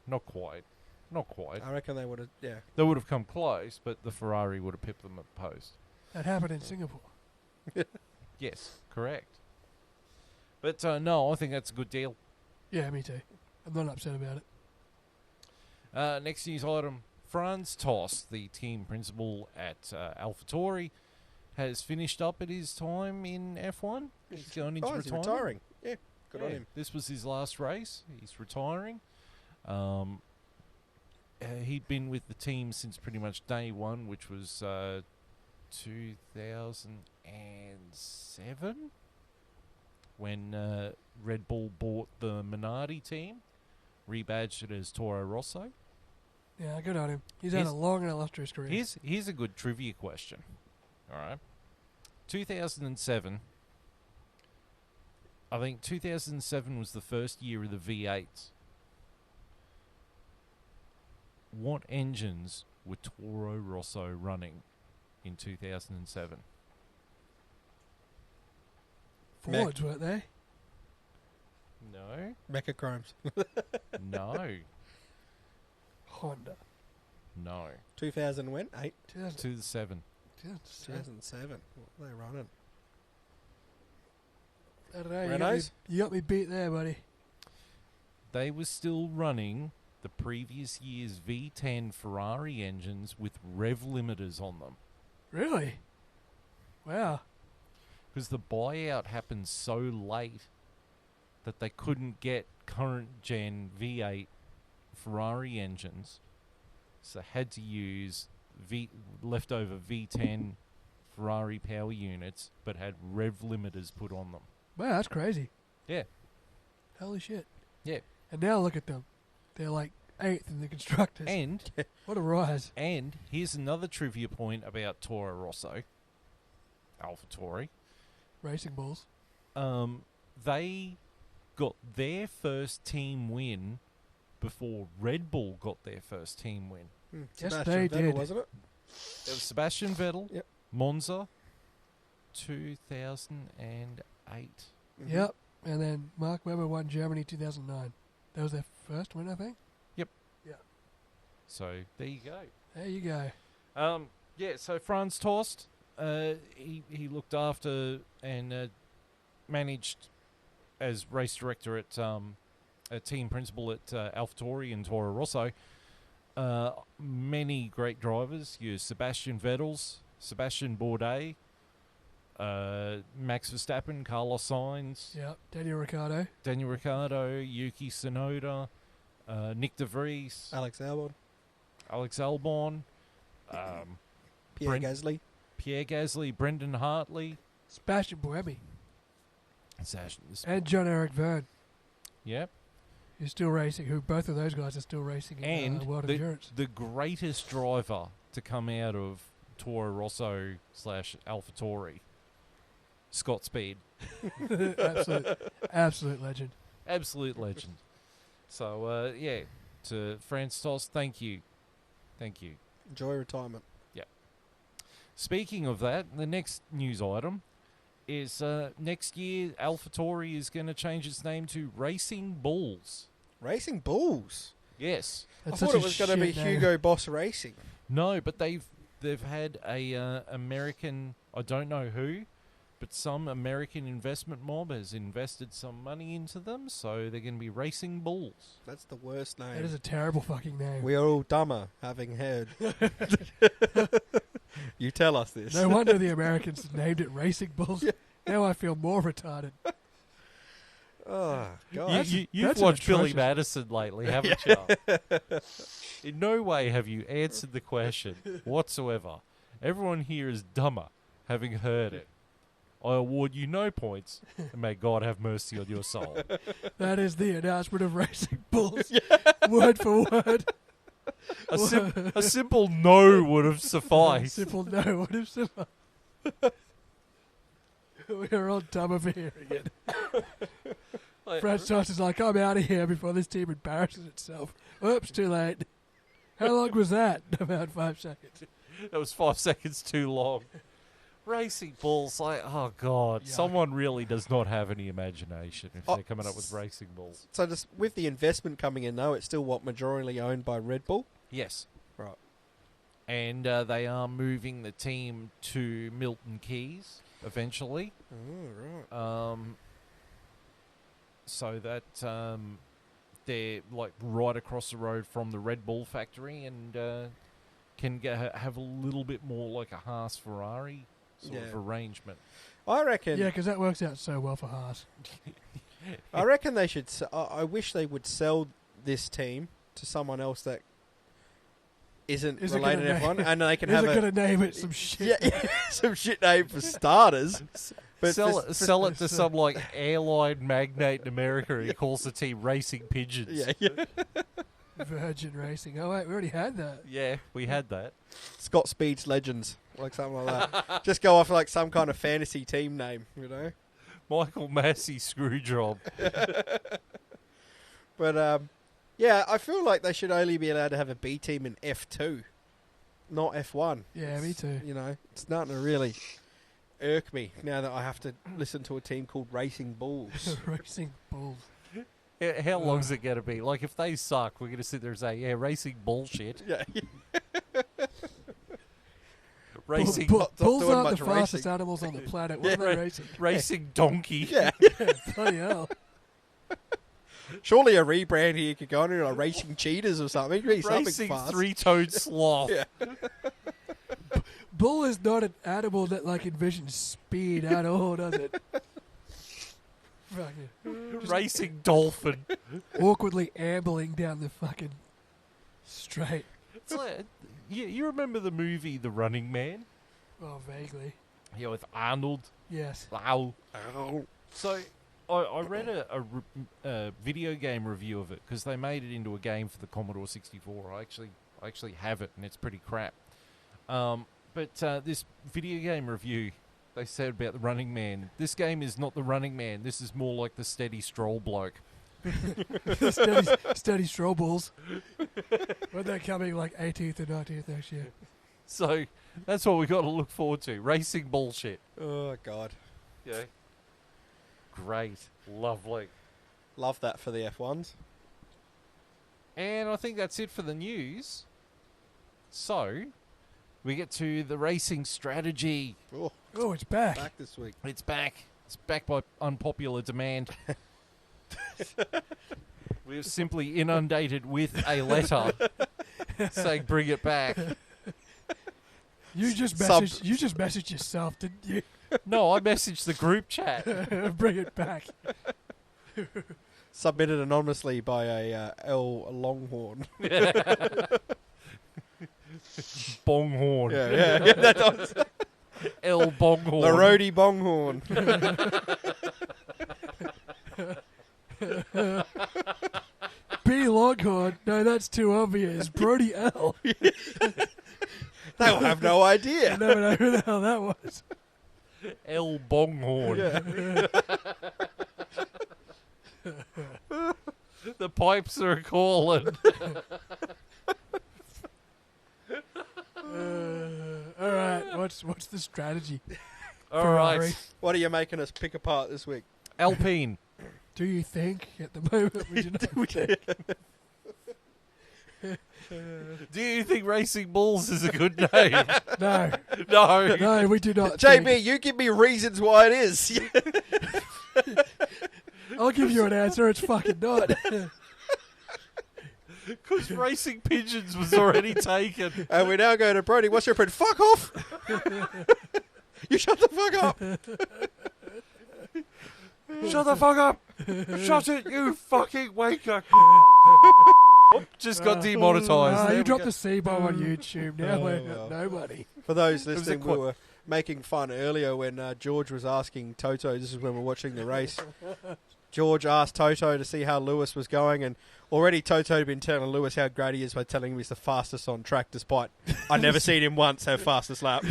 not quite. Not quite. I reckon they would have, yeah. They would have come close, but the Ferrari would have pipped them at the post. That happened in Singapore. Yes, correct. But no, I think that's a good deal. Yeah, me too. I'm not upset about it. Next news item. Franz Tost, the team principal at AlphaTauri, has finished up at his time in F1. He's going into He's retirement. retiring. Yeah, good on him. This was his last race. He's retiring. He'd been with the team since pretty much day one, which was 2007, when Red Bull bought the Minardi team, rebadged it as Toro Rosso. Yeah, good on him. He's had a long and illustrious career. Here's a good trivia question. All right. 2007. I think 2007 was the first year of the V8s. What engines were Toro Rosso running in 2007? Fords, weren't they? No. Mecha Chromes. No. Honda. No. 2000 when? 8? 2007. 2007. What were they running? I don't know. Renaults? You got me beat there, buddy. They were still running the previous year's V10 Ferrari engines with rev limiters on them. Really? Wow. Because the buyout happened so late that they couldn't get current gen V8 Ferrari engines, so had to use leftover V10 Ferrari power units, but had rev limiters put on them. Wow, that's crazy. Yeah. Holy shit. Yeah. And now look at them. They're like 8th in the constructors. And What a rise. and here's another trivia point about Toro Rosso, AlphaTauri. Racing balls. They got their first team win before Red Bull got their first team win. Yes, Sebastian they Vettel, did. wasn't it? It was Sebastian Vettel, Yep. Monza, 2008. Mhm. Yep. And then Mark Webber won Germany 2009. That was their first win, I think. So there you go. There you go. Yeah, so Franz Tost, he looked after and managed as race director at a team principal at AlphaTauri and Toro Rosso. Many great drivers. You Sebastian Vettels, Sebastian Bourdais, Max Verstappen, Carlos Sainz, Yep. Daniel Ricciardo. Daniel Ricciardo, Yuki Tsunoda, Nick De Vries, Alex Albon, Alex Albon, Pierre Brent- Gasly. Pierre Gasly, Brendan Hartley. Sebastian Buemi. Sash- And John Eric Verne. Yep. Who's still racing. Who both of those guys are still racing in And World Endurance. the greatest driver to come out of Toro Rosso / AlphaTauri, Scott Speed. Absolute legend. Absolute legend. So, yeah, to Franz Tost, thank you. Thank you. Enjoy retirement. Speaking of that, the next news item is next year AlphaTauri is going to change its name to Racing Bulls. Racing Bulls. Yes. That's I such thought a it was going to be shit name. Hugo Boss Racing. No, but they've had a American, I don't know who, but some American investment mob has invested some money into them, so they're going to be Racing Bulls. That's the worst name. That is a terrible fucking name. We are all dumber having heard. You tell us this. No wonder the Americans named it Racing Bulls. Yeah. Now I feel more retarded. Oh, God. You've that's watched Billy atrocious. Madison lately, haven't you? In no way have you answered the question whatsoever. Everyone here is dumber, having heard it. I award you no points, and may God have mercy on your soul. That is the announcement of Racing Bulls. Word for word. A simple no would have sufficed. Simple no would have sufficed. We are all dumb over here again. Fred Stoss is like, I'm out of here before this team embarrasses itself. Oops, too late. How long was that? About 5 seconds. That was 5 seconds too long. Racing Bulls, like, oh God, Yuck. someone really does not have any imagination if Oh, they're coming up with Racing Bulls. So just with the investment coming in, though, it's still majority owned by Red Bull? Yes. Right. And they are moving the team to Milton Keyes eventually. Oh, right. So that they're like right across the road from the Red Bull factory and can have a little bit more like a Haas Ferrari sort of Yeah. arrangement. I reckon. Yeah, because that works out so well for Haas. I reckon they should. I wish they would sell this team to someone else that isn't Is it related to gonna F1, and they can Is have it going to name it some shit? yeah, some shit name for starters. But Sell it to some like airline magnate in America. He calls the team Racing Pigeons. yeah. Virgin Racing. Oh, wait, we already had that. Yeah, we had that. Scott Speed's Legends, like something like that. Just go off like some kind of fantasy team name, you know. Michael Massey Screwjob. But yeah, I feel like they should only be allowed to have a B team in F2, not F1. Yeah, me too. You know, it's starting to really irk me now that I have to listen to a team called Racing Bulls. Racing Bulls. How long's it going to be? Like, if they suck, we're going to sit there and say, yeah, racing bullshit. Yeah. Racing Not Bulls doing aren't the much fastest racing. animals on the planet. What Yeah. are they racing? racing donkey. Yeah. Bloody hell. Surely a rebrand here could go on like Racing Cheetahs or something. It'd be something Racing fast. three-toed sloth. Yeah. Bull is not an animal that like envisions speed at all, does it? Fucking Racing dolphin. awkwardly ambling down the fucking straight. It's like, you remember the movie The Running Man? Oh, vaguely. Yeah, with Arnold. Yes. Wow. Ow. So I read a video game review of it because they made it into a game for the Commodore 64. I actually have it, and it's pretty crap. But this video game review, they said about the Running Man, this game is not the Running Man. This is more like the Steady Stroll bloke. steady stroll balls. When they're coming like 18th or 19th next year. So that's what we got to look forward to. Racing bullshit. Oh, God. Yeah. Great. Lovely. Love that for the F1s. And I think that's it for the news. So, we get to the racing strategy. Oh, it's back. Back this week. It's back. It's back by unpopular demand. We're simply inundated with a letter saying bring it back. You just messaged yourself, didn't you? No, I messaged the group chat. Bring it back. Submitted anonymously by a L Longhorn. Bonghorn. Yeah, that does. L Bonghorn. The roadie Bonghorn. B Longhorn. No, that's too obvious. Brody L. They will have no idea. I never know who the hell that was. L Bonghorn. Yeah. The pipes are calling. All right, what's the strategy? All Ferrari? right. What are you making us pick apart this week? Alpine. Do you think at the moment we do not think? Do you think Racing Bulls is a good name? No, No. no, we do not. JB, think. you give me reasons why it is. I'll give you an answer. It's fucking not. Because Racing Pigeons was already taken. And we now go to Brody. What's your opinion? Fuck off! You shut the fuck up! Shut the fuck up! Shut it, you fucking waker! Oh, just got demonetised. You dropped the C-bomb on YouTube. Now we're well. nobody. For those was listening, we were making fun earlier when George was asking Toto, this is when we're watching the race, George asked Toto to see how Lewis was going, and already Toto had been telling Lewis how great he is by telling him he's the fastest on track, despite I'd never seen him once have fastest lap.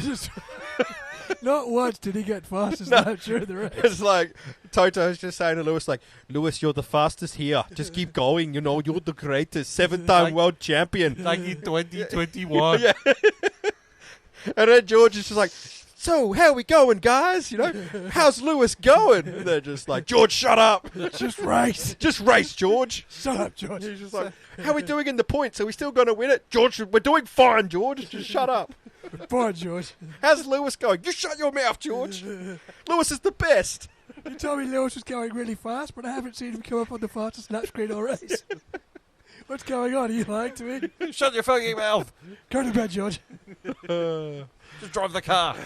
Not once did he get fastest lap during the race. It's like Toto's just saying to Lewis, like, Lewis, you're the fastest here. Just keep going. You know, you're the greatest. 7-time world champion. Like in 2021. Yeah. And then George is just like, so, how we going, guys? You know, how's Lewis going? And they're just like, George, shut up. Just race. Just race, George. Shut up, George. He's just like, how are we doing in the points? Are we still going to win it? George, we're doing fine, George. Just shut up. Fine, George. How's Lewis going? You shut your mouth, George. Lewis is the best. You told me Lewis was going really fast, but I haven't seen him come up on the fastest lap screen all race. What's going on? Are you lying to me? Shut your fucking mouth! Go to bed, George. Just drive the car.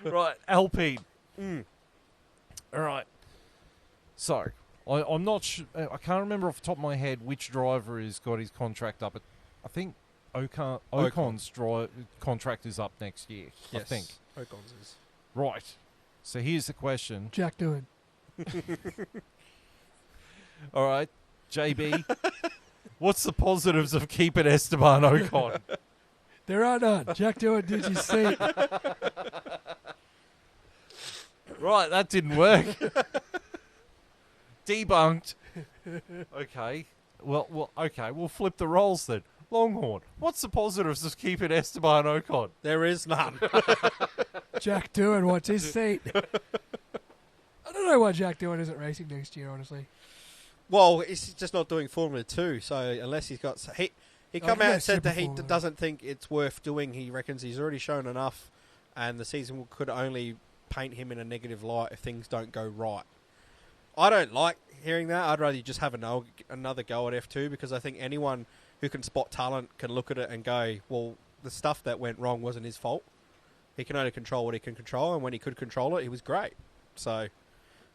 Right, Alpine. All right. So, I'm not I can't remember off the top of my head which driver has got his contract up. I think Ocon's contract is up next year. Yes. I think. Ocon's is. Right. So here's the question. Jack doing. All right, JB. What's the positives of keeping Esteban Ocon? There are none. Jack doing did you see? Right, that didn't work. Debunked. Okay. Well, okay. We'll flip the roles then. Longhorn. What's the positives of keeping Esteban Ocon? There is none. Jack doing wants his seat. I don't know why Jack doing isn't racing next year, honestly. Well, he's just not doing Formula 2, so unless he's got... He come out and said that he Formula. doesn't think it's worth doing. He reckons he's already shown enough, and the season could only paint him in a negative light if things don't go right. I don't like hearing that. I'd rather you just have another go at F2, because I think anyone who can spot talent can look at it and go, well, the stuff that went wrong wasn't his fault. He can only control what he can control, and when he could control it, he was great. So,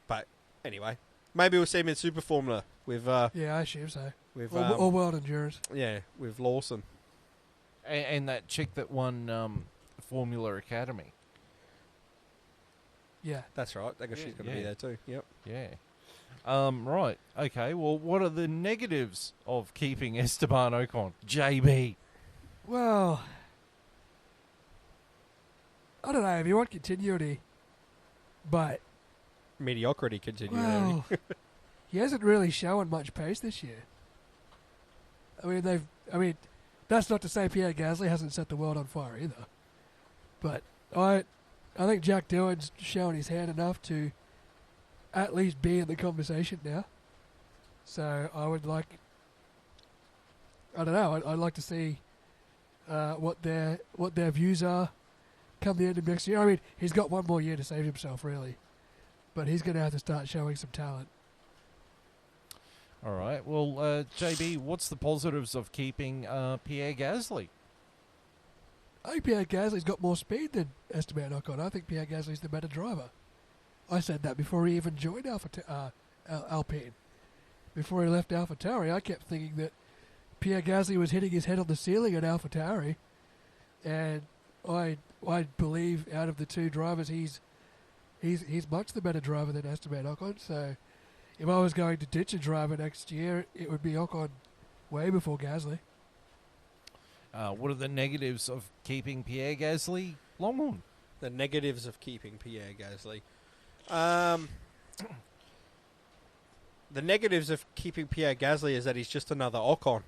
but anyway, maybe we'll see him in Super Formula with... Yeah, I assume so. with Or World Endurance. yeah, with Lawson. And that chick that won Formula Academy. Yeah. That's right. I guess she's going to be there too. Yep. Yeah. Right. Okay. Well, what are the negatives of keeping Esteban Ocon? JB. Well, I don't know if you want continuity, but Mediocrity continuing. well, he hasn't really shown much pace this year. I mean, that's not to say Pierre Gasly hasn't set the world on fire either. But I think Jack Doohan's shown his hand enough to at least be in the conversation now. So I would like, I don't know, I'd like to see what their views are come the end of next year. I mean, he's got one more year to save himself, really. But he's going to have to start showing some talent. All right. Well, JB, what's the positives of keeping Pierre Gasly? I think Pierre Gasly's got more speed than Esteban Ocon. I think Pierre Gasly's the better driver. I said that before he even joined Alpine. Before he left AlphaTauri, I kept thinking that Pierre Gasly was hitting his head on the ceiling at AlphaTauri, and I believe out of the two drivers, he's much the better driver than Esteban Ocon. So if I was going to ditch a driver next year, it would be Ocon way before Gasly. What are the negatives of keeping Pierre Gasly? Longhorn. The negatives of keeping Pierre Gasly. The negatives of keeping Pierre Gasly is that he's just another Ocon.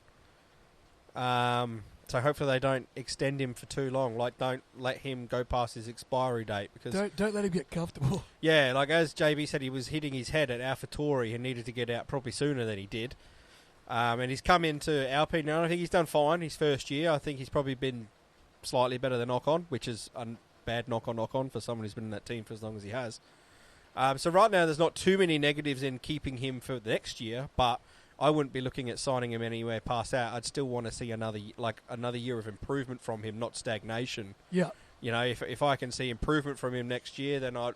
So hopefully they don't extend him for too long. Like, don't let him go past his expiry date, because don't let him get comfortable. Yeah, like as JB said, he was hitting his head at AlphaTauri and needed to get out probably sooner than he did. And he's come into Alpine now. I think he's done fine his first year. I think he's probably been slightly better than Ocon, which is a bad knock on Ocon for someone who's been in that team for as long as he has. So right now there's not too many negatives in keeping him for the next year, but I wouldn't be looking at signing him anywhere past that. I'd still want to see another year of improvement from him, not stagnation. Yeah. You know, if I can see improvement from him next year, then I'd,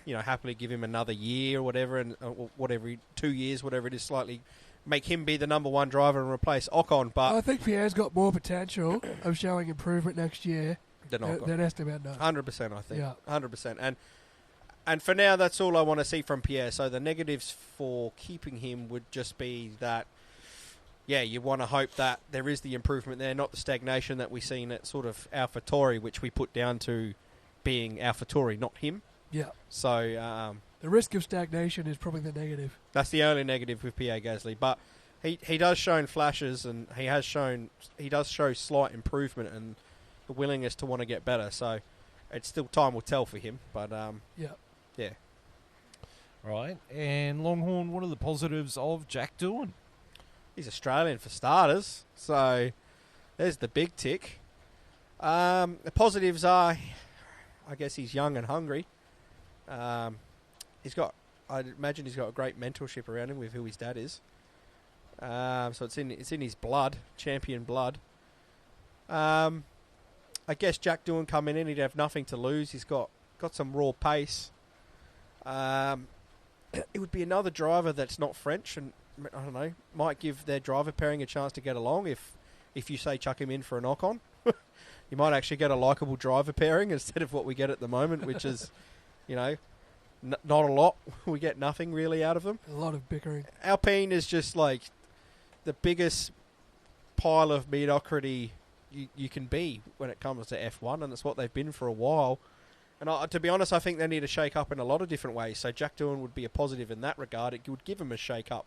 happily give him another year or whatever, and whatever 2 years, whatever it is, slightly make him be the number one driver and replace Ocon. But I think Pierre's got more potential of showing improvement next year than Esteban does. 100%, I think. Yeah. 100%. And for now, that's all I want to see from Pierre. So the negatives for keeping him would just be that, you want to hope that there is the improvement there, not the stagnation that we've seen at sort of AlphaTauri, which we put down to being AlphaTauri, not him. Yeah. So the risk of stagnation is probably the negative. That's the only negative with Pierre Gasly. But he does show flashes, and he does show slight improvement and the willingness to want to get better. So it's still time will tell for him. But yeah. Right. And Longhorn, what are the positives of Jack Doohan? He's Australian for starters, so there's the big tick. The positives are, I guess he's young and hungry. I'd imagine he's got a great mentorship around him with who his dad is. So it's in his blood, champion blood. I guess Jack Doohan coming in, he'd have nothing to lose. He's got some raw pace. It would be another driver that's not French, and I don't know, might give their driver pairing a chance to get along. If you say chuck him in for an Ocon, you might actually get a likeable driver pairing instead of what we get at the moment, which is, not a lot. We get nothing really out of them. A lot of bickering. Alpine is just like the biggest pile of mediocrity you can be when it comes to F1, and that's what they've been for a while. And to be honest, I think they need to shake up in a lot of different ways. So Jack Doohan would be a positive in that regard. It would give them a shake up,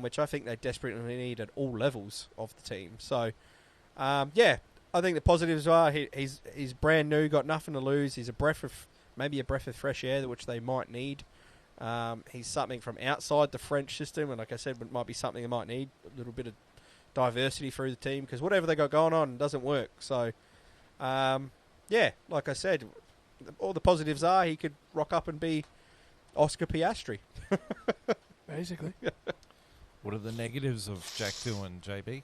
which I think they desperately need at all levels of the team. So, I think the positives are he's brand new, got nothing to lose. He's maybe a breath of fresh air, which they might need. He's something from outside the French system, and like I said, it might be something they might need, a little bit of diversity through the team, because whatever they got going on doesn't work. So, like I said, all the positives are he could rock up and be Oscar Piastri. Basically. What are the negatives of Jack Doohan, JB?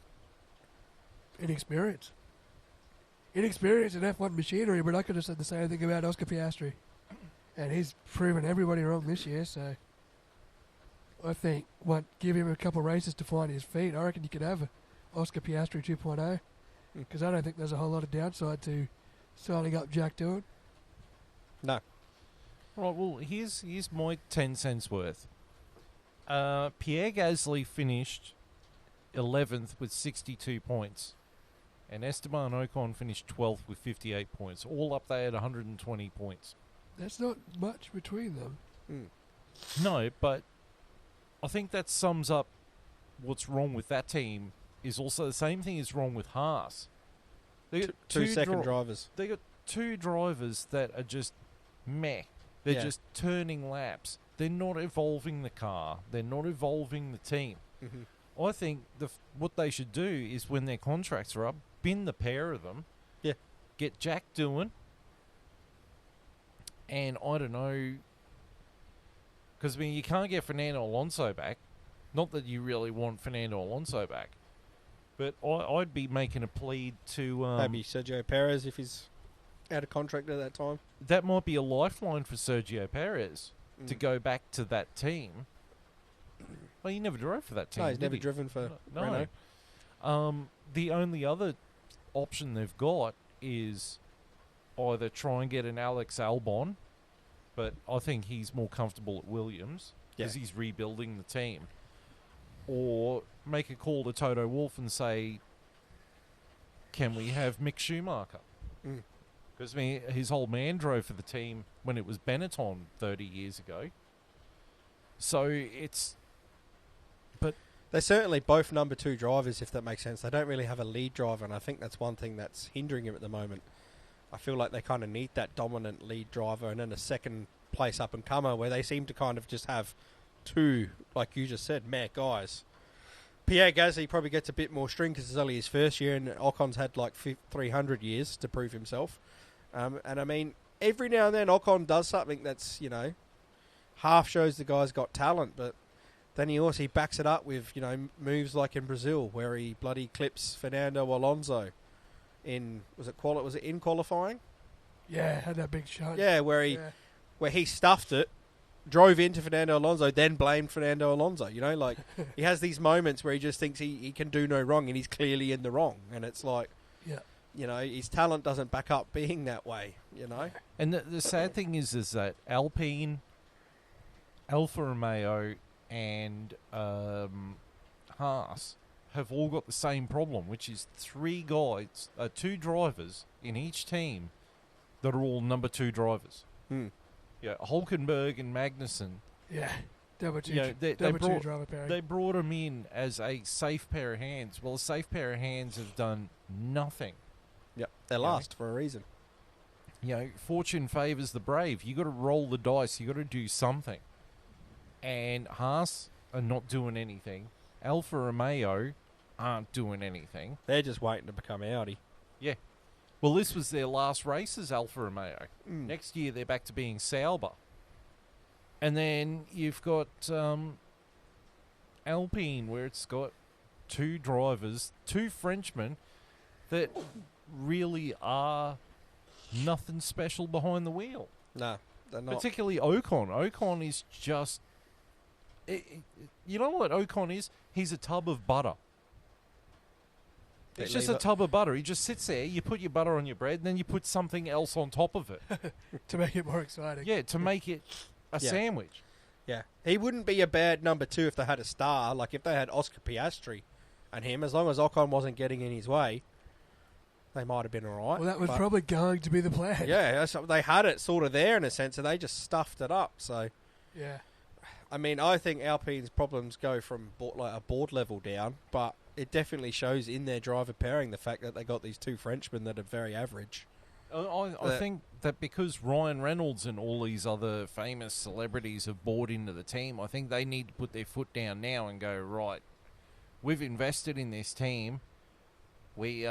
Inexperience in F1 machinery, but I could have said the same thing about Oscar Piastri. And he's proven everybody wrong this year, so I think give him a couple races to find his feet. I reckon you could have Oscar Piastri 2.0, because I don't think there's a whole lot of downside to signing up Jack Doohan. No. Right, well, here's my 10 cents worth. Pierre Gasly finished 11th with 62 points. And Esteban Ocon finished 12th with 58 points. All up there at 120 points. That's not much between them. No, but I think that sums up what's wrong with that team. Is also the same thing is wrong with Haas. They got Two second drivers. They got two drivers that are just meh. They're just turning laps. They're not evolving the car. They're not evolving the team. Mm-hmm. I think what they should do is when their contracts are up, bin the pair of them. Yeah. Get Jack doing. And I don't know, because I mean you can't get Fernando Alonso back. Not that you really want Fernando Alonso back, but I'd be making a plea to maybe Sergio Perez if he's out of contract at that time. That might be a lifeline for Sergio Perez to go back to that team. Well, he never drove for that team. No, he's never driven for Renault. The only other option they've got is either try and get an Alex Albon, but I think he's more comfortable at Williams because he's rebuilding the team, or make a call to Toto Wolff and say, can we have Mick Schumacher? Because I mean, his old man drove for the team when it was Benetton 30 years ago. So it's... But they're certainly both number 2 drivers, if that makes sense. They don't really have a lead driver, and I think that's one thing that's hindering him at the moment. I feel like they kind of need that dominant lead driver and then a second place up-and-comer where they seem to kind of just have two, like you just said, meh guys. Pierre Gasly probably gets a bit more string because it's only his first year, and Ocon's had like 300 years to prove himself. And I mean, every now and then Ocon does something that's, you know, half shows the guy's got talent, but then he backs it up with, you know, moves like in Brazil where he bloody clips Fernando Alonso in, was it in qualifying? Yeah, had that big shot. Yeah, where he stuffed it, drove into Fernando Alonso, then blamed Fernando Alonso. You know, like he has these moments where he just thinks he can do no wrong, and he's clearly in the wrong. And it's like, you know, his talent doesn't back up being that way. You know, and the sad thing is that Alpine, Alfa Romeo, and Haas have all got the same problem, which is two drivers in each team that are all number 2 drivers. Yeah, Hulkenberg and Magnussen. Yeah, double two driver pairing. They brought them in as a safe pair of hands. Well, a safe pair of hands have done nothing. Yep, they're last for a reason. You know, fortune favours the brave. You got to roll the dice. You got to do something. And Haas are not doing anything. Alfa Romeo aren't doing anything. They're just waiting to become Audi. Yeah. Well, this was their last race as Alfa Romeo. Next year, they're back to being Sauber. And then you've got Alpine, where it's got 2 drivers, 2 Frenchmen, that really are nothing special behind the wheel. No, they're not. Particularly Ocon. Ocon is just... you know what Ocon is? He's a tub of butter. It's just a tub of butter. He just sits there, you put your butter on your bread, and then you put something else on top of it. To make it more exciting. Yeah, to make it a sandwich. Yeah. He wouldn't be a bad number 2 if they had a star. Like, if they had Oscar Piastri and him, as long as Ocon wasn't getting in his way, they might have been all right. Well, that was probably going to be the plan. Yeah, they had it sort of there in a sense, and they just stuffed it up. So, yeah. I mean, I think Alpine's problems go from like a board level down, but it definitely shows in their driver pairing the fact that they got these 2 Frenchmen that are very average. I think that because Ryan Reynolds and all these other famous celebrities have bought into the team, I think they need to put their foot down now and go, right, we've invested in this team. We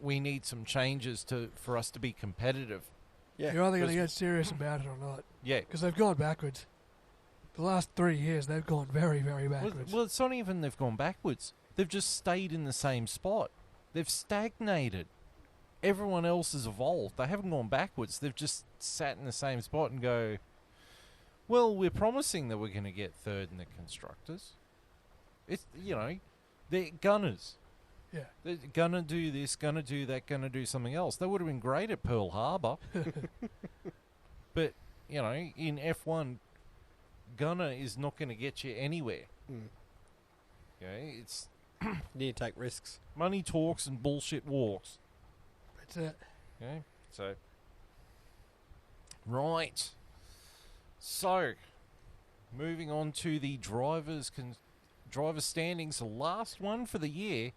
need some changes for us to be competitive. Yeah, you're either going to get serious about it or not. Yeah. Because they've gone backwards. The last 3 years, they've gone very, very backwards. Well, it's not even they've gone backwards. They've just stayed in the same spot. They've stagnated. Everyone else has evolved. They haven't gone backwards. They've just sat in the same spot and go, well, we're promising that we're going to get 3rd in the constructors. It's, you know, they're gunners. Yeah. They're going to do this, going to do that, going to do something else. They would have been great at Pearl Harbor. But you know, in F1, Gunner is not going to get you anywhere. Okay, it's You need to take risks. money talks and bullshit walks. That's it. Okay, so right. So moving on to the driver standings, the last one for the year.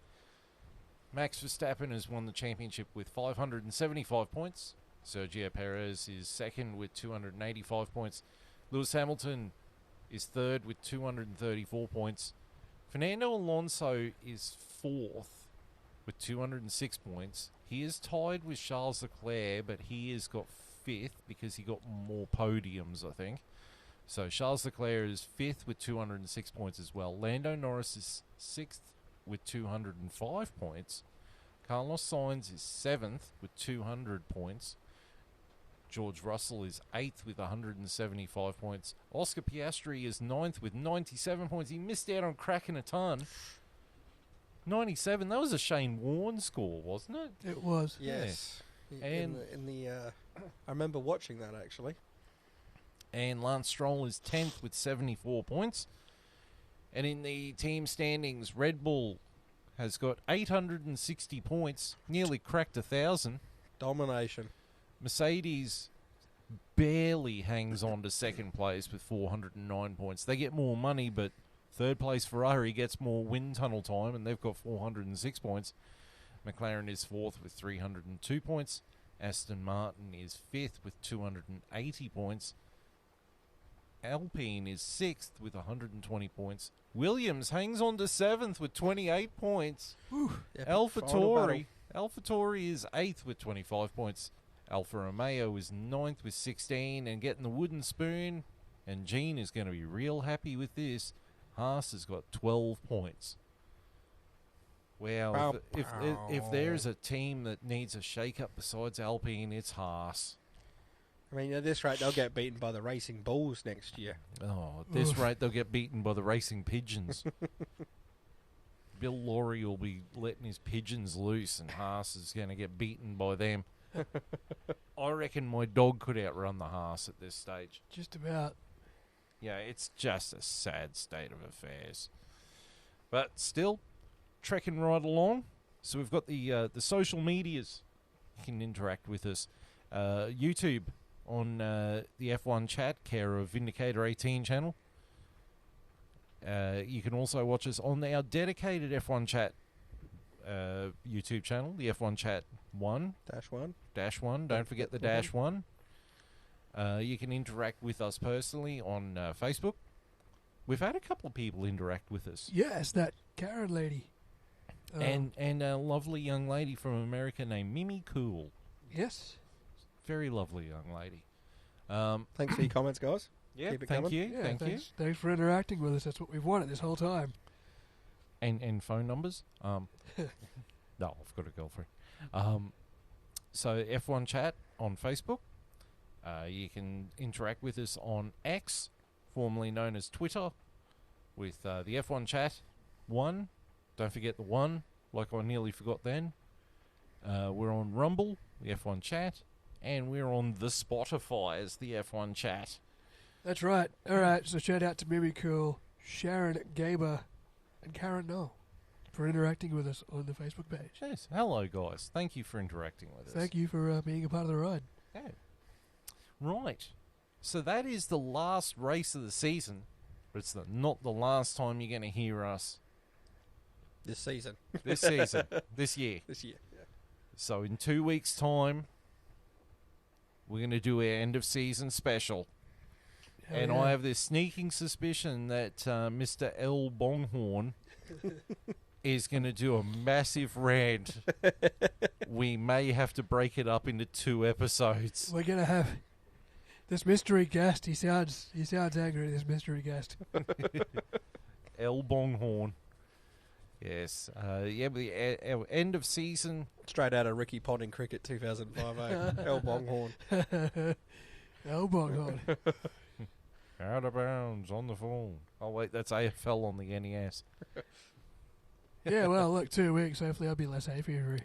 Max Verstappen has won the championship with 575 points. Sergio Perez is second with 285 points. Lewis Hamilton is third with 234 points. Fernando Alonso is fourth with 206 points. He is tied with Charles Leclerc, but he has got fifth because he got more podiums, I think. So Charles Leclerc is fifth with 206 points as well. Lando Norris is sixth with 205 points. Carlos Sainz is seventh with 200 points. George Russell is eighth with 175 points. Oscar Piastri is ninth with 97 points. He missed out on cracking a ton. 97. That was a Shane Warne score, wasn't it? It was. Yes. Yeah. In the I remember watching that actually. And Lance Stroll is 10th with 74 points. And in the team standings, Red Bull has got 860 points, nearly cracked 1,000. Domination. Mercedes barely hangs on to second place with 409 points. They get more money, but third place Ferrari gets more wind tunnel time, and they've got 406 points. McLaren is fourth with 302 points. Aston Martin is fifth with 280 points. Alpine is sixth with 120 points. Williams hangs on to seventh with 28 points. AlphaTauri is eighth with 25 points. Alfa Romeo is ninth with 16 and getting the wooden spoon. And Gene is going to be real happy with this. Haas has got 12 points. Well, if there's a team that needs a shake-up besides Alpine, it's Haas. I mean, at this rate, they'll get beaten by the Racing Bulls next year. Oh, at this rate, they'll get beaten by the Racing Pigeons. Bill Lawry will be letting his pigeons loose, and Haas is going to get beaten by them. I reckon my dog could outrun the Haas at this stage. Just about. Yeah, it's just a sad state of affairs. But still, trekking right along. So we've got the social medias. You can interact with us. YouTube on the F1 chat, care of Vindicator 18 channel. You can also watch us on our dedicated F1 chat YouTube channel, the F1 chat 1. Dash 1. Don't forget the dash 1. You can interact with us personally on Facebook. We've had a couple of people interact with us. Yes, that Karen lady. And a lovely young lady from America named Mimi Cool. Yes. Very lovely young lady. Thanks for your comments, guys. Yeah, Keep it thank coming. you. Yeah, thank you. Thanks for interacting with us. That's what we've wanted this whole time. And phone numbers. No, I've got a girlfriend. So F1 chat on Facebook. You can interact with us on X, formerly known as Twitter, with the F1 chat 1. Don't forget the 1, like I nearly forgot then. We're on Rumble, the F1 chat, and we're on the Spotify as the F1 chat. That's right. All right, so shout out to Mimi Cool, Sharon Gaber, and Karen No for interacting with us on the Facebook page. Yes. Hello, guys. Thank you for interacting with us. Thank you for being a part of the ride. Yeah. Right. So that is the last race of the season, but it's not the last time you're going to hear us This season. this season, this year. This year. Yeah. So in 2 weeks' time, we're going to do our end of season special. Hell And yeah. I have this sneaking suspicion that Mr. L. Bonghorn is going to do a massive rant. We may have to break it up into 2 episodes. We're gonna have this mystery guest. He sounds angry. This mystery guest. L. Bonghorn. Yes. Yeah, but our end of season. Straight out of Ricky Ponting Cricket 2005, El Bonghorn. Oh, bonghorn. Out of bounds on the phone. Oh, wait, that's AFL on the NES. Yeah, well, look, 2 weeks. Hopefully, I'll be less aviary.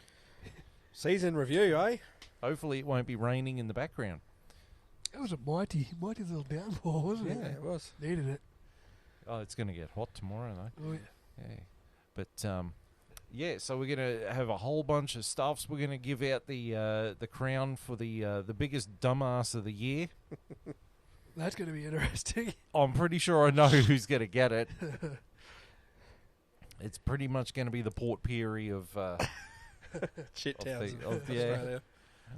Season review, eh? Hopefully, it won't be raining in the background. That was a mighty little downpour, wasn't Yeah, it? it was. Needed it. Oh, it's going to get hot tomorrow, though. Oh, yeah. Yeah. But, yeah, so we're going to have a whole bunch of stuffs. We're going to give out the crown for the biggest dumbass of the year. That's going to be interesting. I'm pretty sure I know who's going to get it. It's pretty much going to be the Port Pirie of Shit Of towns the- of of- yeah.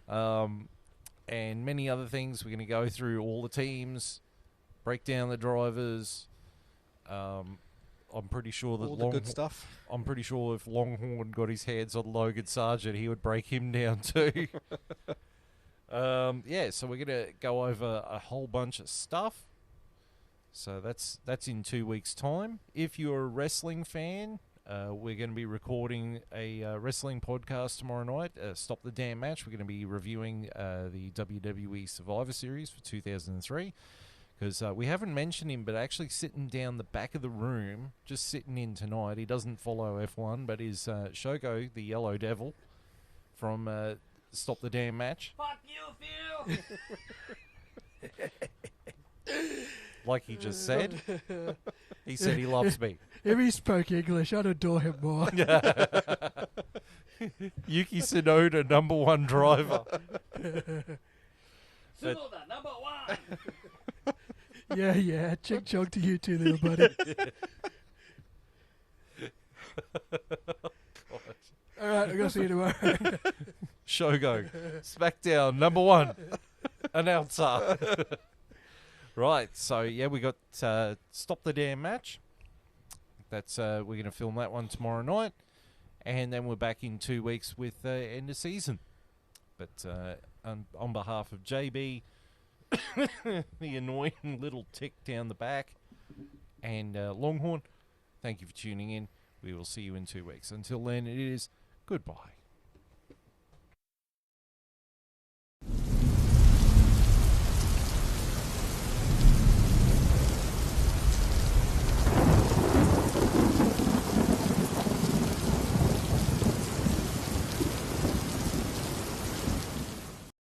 Australia. and many other things. We're going to go through all the teams, break down the drivers. I'm pretty sure that All the good stuff. I'm pretty sure if Longhorn got his hands on Logan Sargent, he would break him down too. Yeah, so we're going to go over a whole bunch of stuff. So that's in 2 weeks' time. If you're a wrestling fan, we're going to be recording a wrestling podcast tomorrow night. Stop the Damn Match. We're going to be reviewing the WWE Survivor Series for 2003. Because we haven't mentioned him, but actually sitting down the back of the room, just sitting in tonight, he doesn't follow F1, but is Shogo, the Yellow Devil, from Stop the Damn Match. Fuck you, Phil! Like he just said. He said he loves me. If he spoke English, I'd adore him more. Yuki Tsunoda, #1 driver. Tsunoda, number one! Yeah. Ching chong to you too, little buddy. All right, I'm going to see you tomorrow. Shogo, SmackDown, #1 announcer. Right, so yeah, we got Stop the Damn Match. That's we're going to film that one tomorrow night, and then we're back in 2 weeks with end of season. But on behalf of JB, the annoying little tick down the back, and Longhorn, thank you for tuning in. We will see you in 2 weeks. Until then, it is goodbye.